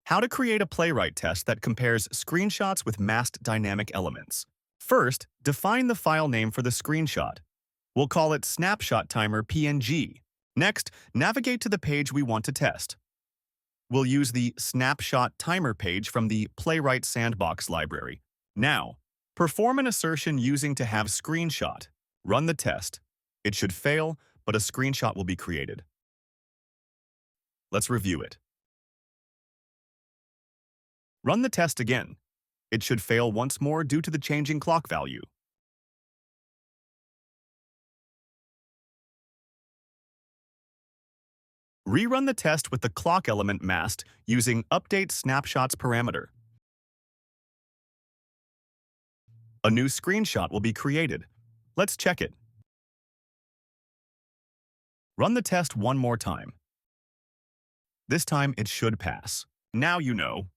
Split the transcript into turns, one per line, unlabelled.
How to create a Playwright test that compares screenshots with masked dynamic elements. First, define the file name for the screenshot. We'll call it snapshot timer PNG. Next, navigate to the page we want to test. We'll use the snapshot timer page from the Playwright Sandbox library. Now, perform an assertion using toHaveScreenshot. Run the test. It should fail, but a screenshot will be created. Let's review it. Run the test again. It should fail once more due to the changing clock value. Rerun the test with the clock element masked using update snapshots parameter. A new screenshot will be created. Let's check it. Run the test one more time. This time it should pass. Now you know